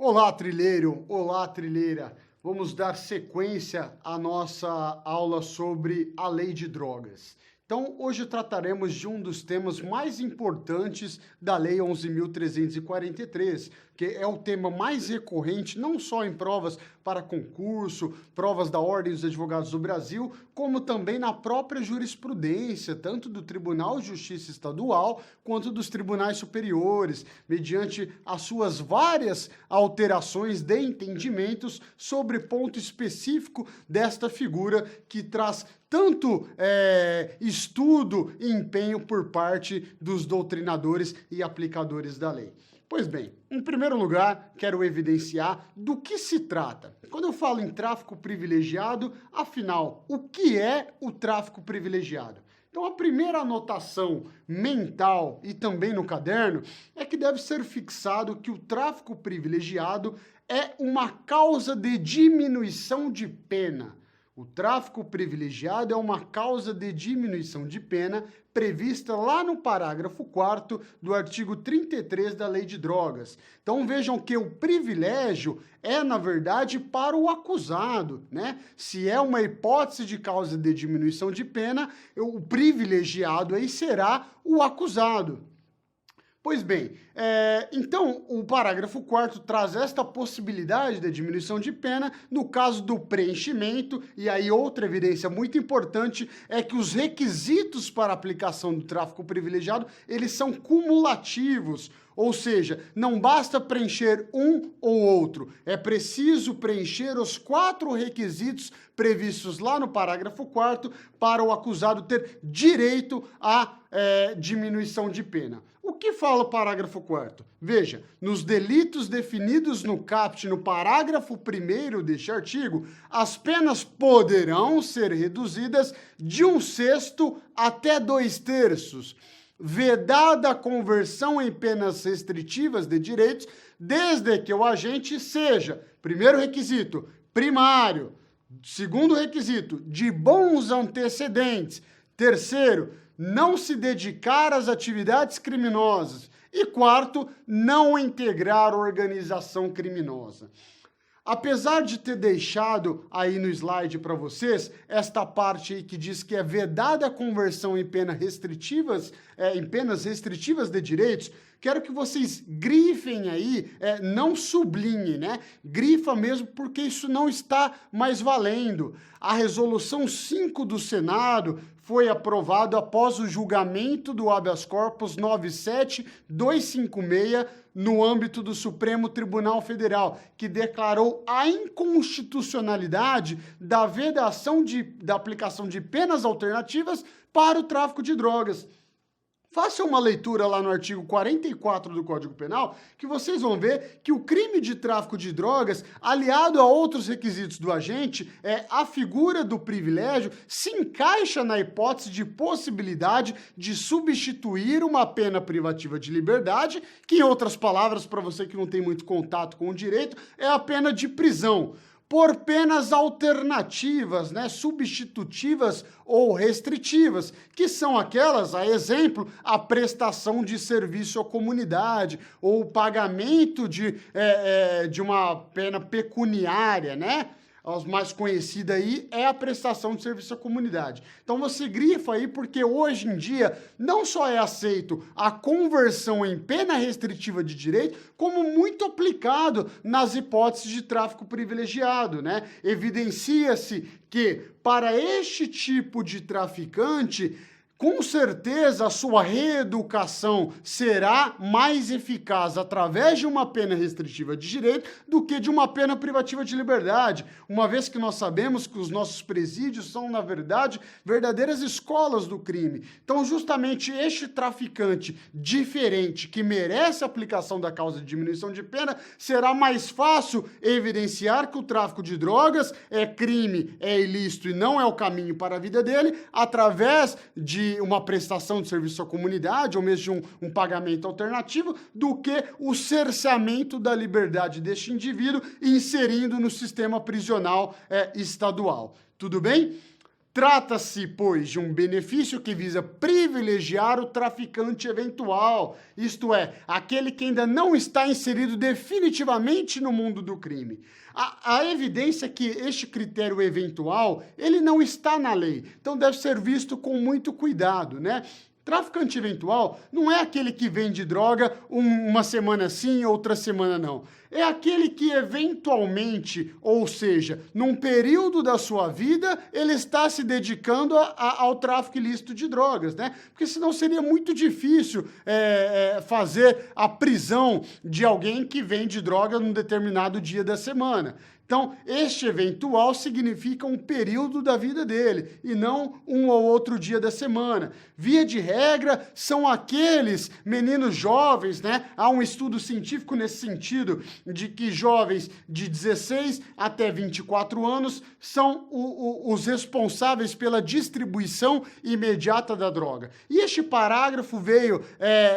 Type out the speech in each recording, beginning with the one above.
Olá, trilheiro! Olá, trilheira! Vamos dar sequência à nossa aula sobre a lei de drogas. Então, hoje trataremos de um dos temas mais importantes da Lei 11.343, que é o tema mais recorrente, não só em provas para concurso, provas da Ordem dos Advogados do Brasil, como também na própria jurisprudência, tanto do Tribunal de Justiça Estadual quanto dos tribunais superiores, mediante as suas várias alterações de entendimentos sobre ponto específico desta figura que traz tanto estudo e empenho por parte dos doutrinadores e aplicadores da lei. Pois bem, em primeiro lugar, quero evidenciar do que se trata. Quando eu falo em tráfico privilegiado, afinal, o que é o tráfico privilegiado? Então, a primeira anotação mental e também no caderno é que deve ser fixado que o tráfico privilegiado é uma causa de diminuição de pena. O tráfico privilegiado é uma causa de diminuição de pena prevista lá no parágrafo 4º do artigo 33 da Lei de Drogas. Então vejam que o privilégio é, na verdade, para o acusado, né? Se é uma hipótese de causa de diminuição de pena, o privilegiado aí será o acusado. Pois bem, então o parágrafo 4º traz esta possibilidade de diminuição de pena no caso do preenchimento, e aí outra evidência muito importante é que os requisitos para a aplicação do tráfico privilegiado, eles são cumulativos, ou seja, não basta preencher um ou outro, é preciso preencher os 4 requisitos previstos lá no parágrafo 4º para o acusado ter direito à diminuição de pena. O que fala o parágrafo 4º? Veja, nos delitos definidos no caput, no parágrafo 1º deste artigo, as penas poderão ser reduzidas de 1/6 até 2/3, vedada a conversão em penas restritivas de direitos, desde que o agente seja, primeiro requisito, primário, segundo requisito, de bons antecedentes, terceiro, não se dedicar às atividades criminosas e quarto, não integrar organização criminosa. Apesar de ter deixado aí no slide para vocês esta parte aí que diz que é vedada a conversão em penas restritivas de direitos, quero que vocês grifem aí, não sublinhem, né? Grifa mesmo porque isso não está mais valendo. A resolução 5 do Senado foi aprovada após o julgamento do habeas corpus 97256 no âmbito do Supremo Tribunal Federal, que declarou a inconstitucionalidade da vedação da aplicação de penas alternativas para o tráfico de drogas. Faça uma leitura lá no artigo 44 do Código Penal, que vocês vão ver que o crime de tráfico de drogas, aliado a outros requisitos do agente, a figura do privilégio se encaixa na hipótese de possibilidade de substituir uma pena privativa de liberdade, que, em outras palavras, para você que não tem muito contato com o direito, é a pena de prisão, por penas alternativas, né, substitutivas ou restritivas, que são aquelas, a exemplo, a prestação de serviço à comunidade ou o pagamento de uma pena pecuniária, né? A mais conhecida aí é a prestação de serviço à comunidade. Então você grifa aí porque hoje em dia não só é aceito a conversão em pena restritiva de direito, como muito aplicado nas hipóteses de tráfico privilegiado, né? Evidencia-se que para este tipo de traficante, com certeza a sua reeducação será mais eficaz através de uma pena restritiva de direito do que de uma pena privativa de liberdade, uma vez que nós sabemos que os nossos presídios são, na verdade, verdadeiras escolas do crime. Então, justamente este traficante diferente, que merece a aplicação da causa de diminuição de pena, será mais fácil evidenciar que o tráfico de drogas é crime, é ilícito e não é o caminho para a vida dele, através de uma prestação de serviço à comunidade ou mesmo de um pagamento alternativo, do que o cerceamento da liberdade deste indivíduo inserindo no sistema prisional estadual. Tudo bem? Trata-se, pois, de um benefício que visa privilegiar o traficante eventual, isto é, aquele que ainda não está inserido definitivamente no mundo do crime. A evidência é que este critério eventual, ele não está na lei, então deve ser visto com muito cuidado, né? Traficante eventual não é aquele que vende droga uma semana sim, outra semana não. É aquele que eventualmente, ou seja, num período da sua vida, ele está se dedicando ao tráfico ilícito de drogas, né? Porque senão seria muito difícil fazer a prisão de alguém que vende droga num determinado dia da semana. Então, este eventual significa um período da vida dele, e não um ou outro dia da semana. Via de regra, são aqueles meninos jovens, né? Há um estudo científico nesse sentido, de que jovens de 16 até 24 anos são os responsáveis pela distribuição imediata da droga. E este parágrafo veio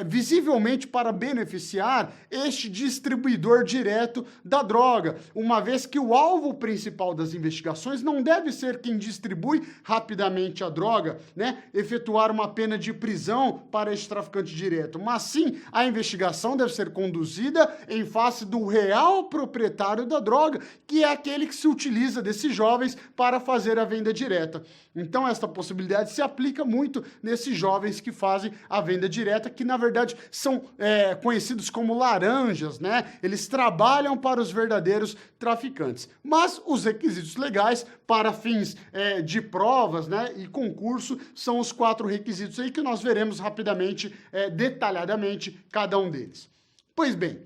visivelmente para beneficiar este distribuidor direto da droga, uma vez que o alvo principal das investigações não deve ser quem distribui rapidamente a droga, né? Efetuar uma pena de prisão para esse traficante direto, mas sim a investigação deve ser conduzida em face do real proprietário da droga, que é aquele que se utiliza desses jovens para fazer a venda direta. Então, esta possibilidade se aplica muito nesses jovens que fazem a venda direta, que na verdade são conhecidos como laranjas, né? Eles trabalham para os verdadeiros traficantes. Mas os requisitos legais para fins de provas, né, e concurso são os 4 requisitos aí que nós veremos rapidamente, detalhadamente, cada um deles. Pois bem,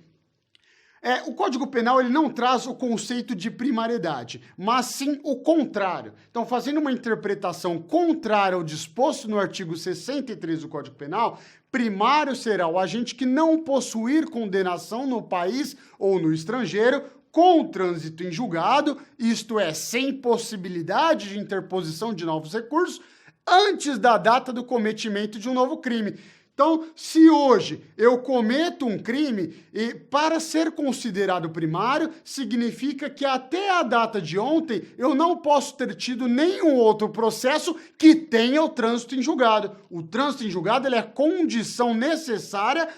o Código Penal ele não traz o conceito de primariedade, mas sim o contrário. Então, fazendo uma interpretação contrária ao disposto no artigo 63 do Código Penal, primário será o agente que não possuir condenação no país ou no estrangeiro com trânsito em julgado, isto é, sem possibilidade de interposição de novos recursos, antes da data do cometimento de um novo crime. Então, se hoje eu cometo um crime, e para ser considerado primário, significa que até a data de ontem eu não posso ter tido nenhum outro processo que tenha o trânsito em julgado. O trânsito em julgado ele é condição necessária,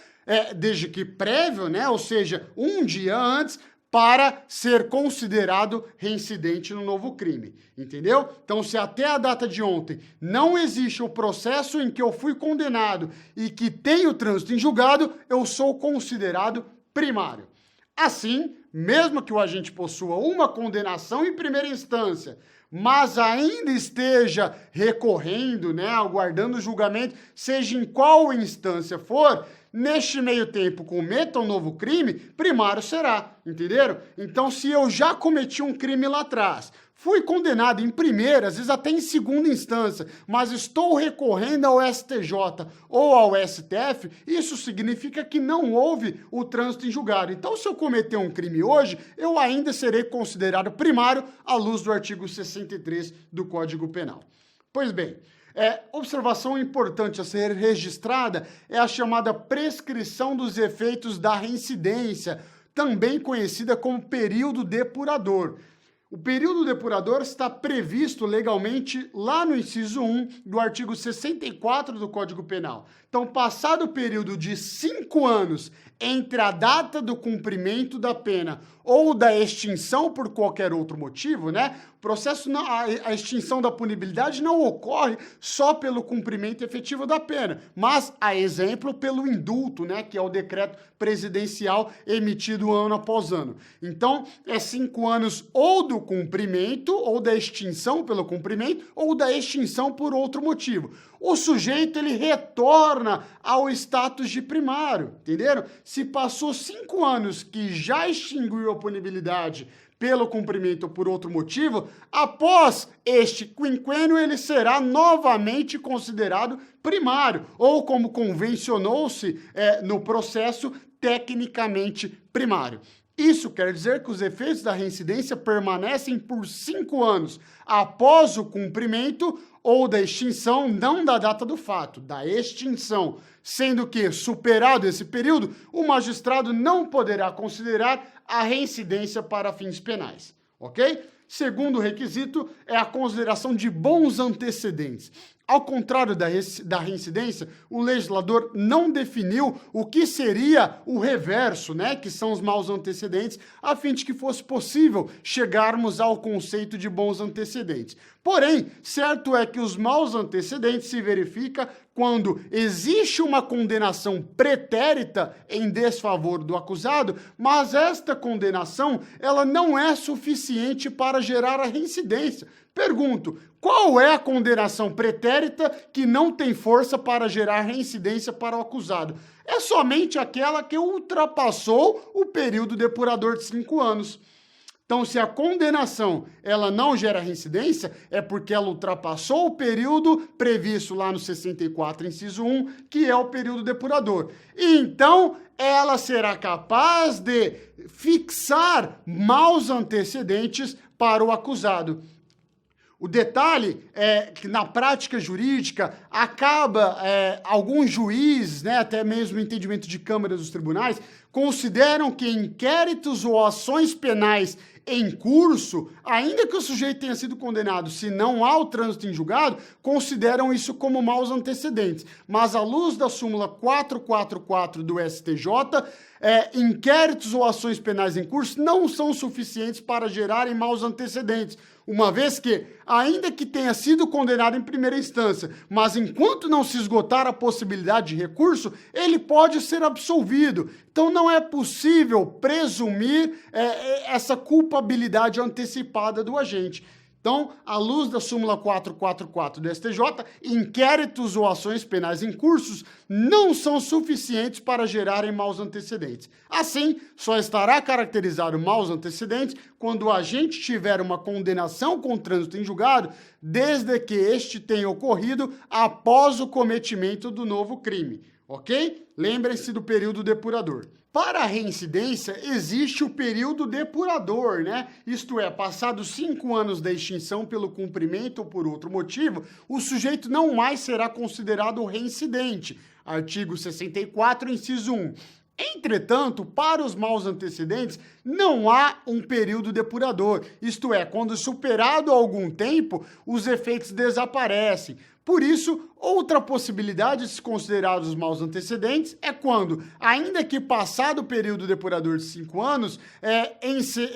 desde que prévio, né? Ou seja, um dia antes, para ser considerado reincidente no novo crime, entendeu? Então, se até a data de ontem não existe o processo em que eu fui condenado e que tem o trânsito em julgado, eu sou considerado primário. Assim, mesmo que o agente possua uma condenação em primeira instância, mas ainda esteja recorrendo, né, aguardando julgamento, seja em qual instância for, neste meio tempo cometa um novo crime, primário será, entenderam? Então, se eu já cometi um crime lá atrás, fui condenado em primeira, às vezes até em segunda instância, mas estou recorrendo ao STJ ou ao STF, isso significa que não houve o trânsito em julgado. Então, se eu cometer um crime hoje, eu ainda serei considerado primário à luz do artigo 63 do Código Penal. Pois bem, observação importante a ser registrada é a chamada prescrição dos efeitos da reincidência, também conhecida como período depurador. O período depurador está previsto legalmente lá no inciso 1 do artigo 64 do Código Penal. Então, passado o período de 5 anos entre a data do cumprimento da pena ou da extinção por qualquer outro motivo, né? A extinção da punibilidade não ocorre só pelo cumprimento efetivo da pena, mas, a exemplo, pelo indulto, né? Que é o decreto presidencial emitido ano após ano. Então, 5 anos ou do cumprimento, ou da extinção pelo cumprimento, ou da extinção por outro motivo. O sujeito, ele retorna ao status de primário, entenderam? Se passou 5 anos que já extinguiu a punibilidade pelo cumprimento ou por outro motivo, após este quinquênio, ele será novamente considerado primário, ou como convencionou-se no processo, tecnicamente primário. Isso quer dizer que os efeitos da reincidência permanecem por 5 anos após o cumprimento ou da extinção, não da data do fato, da extinção, sendo que, superado esse período, o magistrado não poderá considerar a reincidência para fins penais, ok? Segundo requisito é a consideração de bons antecedentes. Ao contrário da reincidência, o legislador não definiu o que seria o reverso, né, que são os maus antecedentes, a fim de que fosse possível chegarmos ao conceito de bons antecedentes. Porém, certo é que os maus antecedentes se verificam quando existe uma condenação pretérita em desfavor do acusado, mas esta condenação ela não é suficiente para gerar a reincidência. Pergunto, qual é a condenação pretérita que não tem força para gerar reincidência para o acusado? É somente aquela que ultrapassou o período depurador de 5 anos. Então, se a condenação ela não gera reincidência, é porque ela ultrapassou o período previsto lá no 64, inciso 1, que é o período depurador. E então, ela será capaz de fixar maus antecedentes para o acusado. O detalhe é que na prática jurídica acaba alguns juízes, né, até mesmo o entendimento de câmara dos tribunais, consideram que inquéritos ou ações penais em curso, ainda que o sujeito tenha sido condenado, se não há o trânsito em julgado, consideram isso como maus antecedentes. Mas à luz da súmula 444 do STJ, inquéritos ou ações penais em curso não são suficientes para gerarem maus antecedentes, uma vez que, ainda que tenha sido condenado em primeira instância, mas enquanto não se esgotar a possibilidade de recurso, ele pode ser absolvido. Então não é possível presumir essa culpabilidade antecipada do agente. Então, à luz da súmula 444 do STJ, inquéritos ou ações penais em cursos não são suficientes para gerarem maus antecedentes. Assim, só estará caracterizado maus antecedentes quando o agente tiver uma condenação com trânsito em julgado, desde que este tenha ocorrido após o cometimento do novo crime. Ok? Lembrem-se do período depurador. Para a reincidência, existe o período depurador, né? Isto é, passados 5 anos da extinção pelo cumprimento ou por outro motivo, o sujeito não mais será considerado reincidente. Artigo 64, inciso 1. Entretanto, para os maus antecedentes, não há um período depurador. Isto é, quando superado algum tempo, os efeitos desaparecem. Por isso, outra possibilidade de se considerar os maus antecedentes é quando, ainda que passado o período depurador de 5 anos,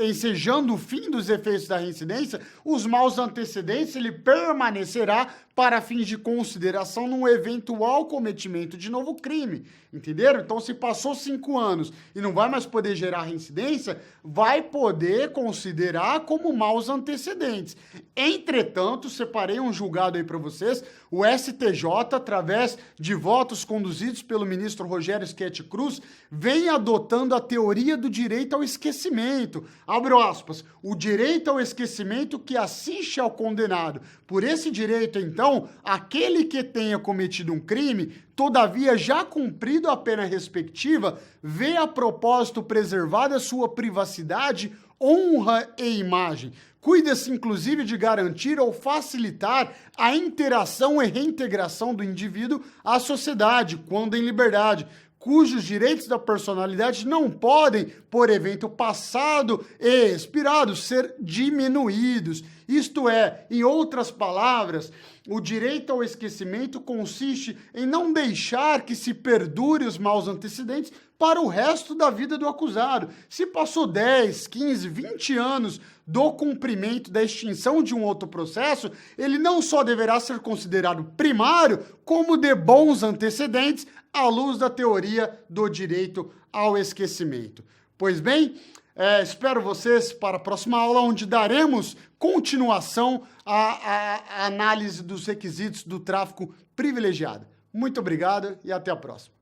ensejando o fim dos efeitos da reincidência, os maus antecedentes ele permanecerá para fins de consideração num eventual cometimento de novo crime. Entenderam? Então, se passou 5 anos e não vai mais poder gerar reincidência, vai poder considerar como maus antecedentes. Entretanto, separei um julgado aí para vocês, o STJ, através de votos conduzidos pelo ministro Rogério Schetti Cruz, vem adotando a teoria do direito ao esquecimento. Abro aspas, o direito ao esquecimento que assiste ao condenado. Por esse direito, então, aquele que tenha cometido um crime, todavia já cumprido a pena respectiva, vê a propósito preservada sua privacidade, honra e imagem. Cuida-se, inclusive, de garantir ou facilitar a interação e reintegração do indivíduo à sociedade, quando em liberdade, cujos direitos da personalidade não podem, por evento passado e expirado, ser diminuídos. Isto é, em outras palavras, o direito ao esquecimento consiste em não deixar que se perdure os maus antecedentes para o resto da vida do acusado. Se passou 10, 15, 20 anos do cumprimento da extinção de um outro processo, ele não só deverá ser considerado primário, como de bons antecedentes, à luz da teoria do direito ao esquecimento. Pois bem, espero vocês para a próxima aula, onde daremos continuação à análise dos requisitos do tráfico privilegiado. Muito obrigado e até a próxima.